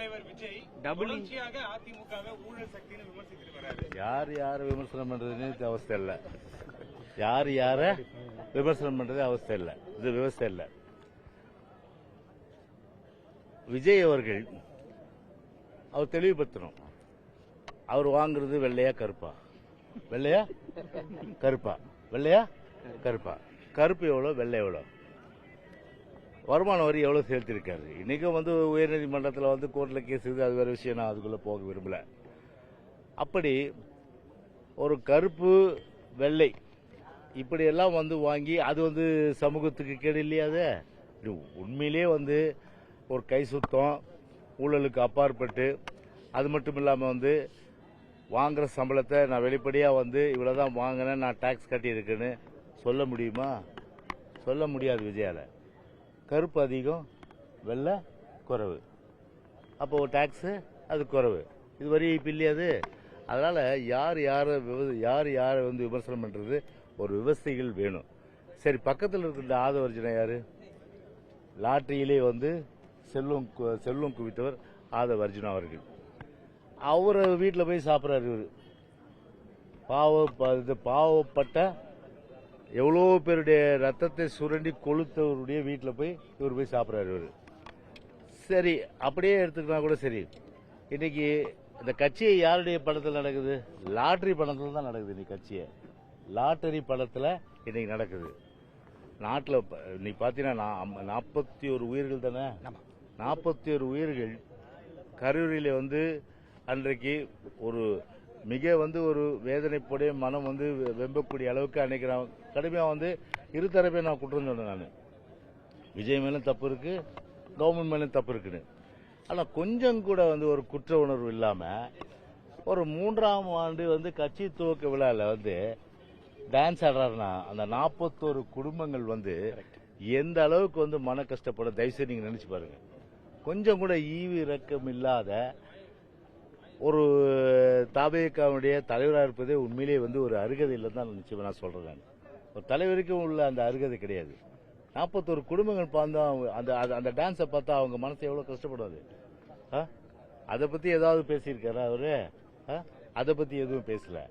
தலைவர் விஜய் தொடர்ச்சியாக அதிமுகவை ஊழல் சக்தின்னு விமர்சித்துட்டு வராரு. யார் விமர்சனம் பண்றதுன்னு அவஸ்தை இல்ல. யார விமர்சனம் பண்றது அவஸ்தை இல்ல. இது விவசாயம் இல்ல. விஜய் அவர்கள் அவர் தெளிவுபடுத்தணும். அவர் வாங்குறது வெள்ளையா கருப்பா? வெள்ளையா கருப்பா? வெள்ளையா கருப்பா? கருப்பு எவ்வளவு, வெள்ளை எவ்வளவு? வருமான வரி எவ்வளவு செலுத்திருக்காரு? இன்னைக்கும் உயர்நீதிமன்றத்தில் கோர்ட்ல கேஸ் இருக்குது. அது வேற விஷயம். நான் அதுக்குள்ள போக விரும்பல. அப்படி ஒரு கருப்பு வெள்ளை இப்படி எல்லாம் வாங்கி அது சமூகத்துக்கு கேடு இல்லையா? அது உண்மையிலே ஒரு கை சுத்தம், ஊழலுக்கு அப்பாற்பட்டு, அது மட்டும் இல்லாம வாங்குற சம்பளத்தை நான் வெளிப்படையா இவ்வளவுதான் வாங்கினேன், நான் டாக்ஸ் கட்டி இருக்குன்னு சொல்ல முடியுமா? சொல்ல முடியாது. விஜயால கருப்பு அதிகம், வெள்ளை குறைவு. அப்போ டாக்ஸ் அது குறைவு. இது வரி இல்லையாது. அதனால யார் விமர்சனம் பண்றது ஒரு விவசாயிகள் வேணும். சரி, பக்கத்தில் இருக்கிற ஆதவர்ஜனா யாரு? லாட்டரியிலே செல்வம் குவித்தவர் ஆதவர்ஜுனா அவர்கள். அவரை வீட்டில் போய் சாப்பிட்றாரு. இவரு பாவப்பட்ட எவ்வளோ பேருடைய ரத்தத்தை சுரண்டி கொளுத்தவருடைய வீட்டில் போய் இவர் போய் சாப்பிட்றாரு. இவர் சரி, அப்படியே எடுத்துக்கினா கூட சரி. இன்னைக்கு இந்த கட்சியை யாருடைய பணத்தில் நடக்குது? லாட்டரி பணத்தில் தான் நடக்குது. இன்னைக்கு கட்சியை லாட்டரி பணத்தில் இன்னைக்கு நடக்குது. நாட்டில் இன்னைக்கு பார்த்தீங்கன்னா 41 உயிர்கள் தானே. 41 உயிர்கள் கரூரில் அன்றைக்கு ஒரு மிக ஒரு வேதனைப்படைய மனம் வெம்பக்கூடிய அளவுக்கு அன்னைக்கு நான் கடுமையாக இருதரப்பே நான் குற்றம் சொன்னேன். நான் விஜய் மேலும் தப்பு இருக்கு, கவர்மெண்ட் மேலும் தப்பு இருக்குன்னு. ஆனால் கொஞ்சம் கூட ஒரு குற்ற உணர்வு இல்லாம ஒரு 3ஆம் ஆண்டு கட்சி துவக்க விழாவில் டான்ஸ் ஆடுறாருன்னா அந்த 41 குடும்பங்கள் எந்த அளவுக்கு மன கஷ்டப்பட தயவுசெய்து நீங்க நினைச்சு பாருங்க. கொஞ்சம் கூட ஈவு இரக்கம் இல்லாத ஒரு தாபேகாவுடைய தலைவராக இருப்பதே உண்மையிலேயே ஒரு அருகதை இல்லைன்னு தான் நிச்சயமா நான் சொல்றேன். ஒரு தலைவருக்கும் உள்ள அந்த அருகதை கிடையாது. 41 குடும்பங்கள் பார்த்தா அந்த டான்ஸை பார்த்தா அவங்க மனசு எவ்வளவு கஷ்டப்படுவாது. அதை பத்தி ஏதாவது பேசியிருக்காரா அவரு? அதை பத்தி எதுவும் பேசல.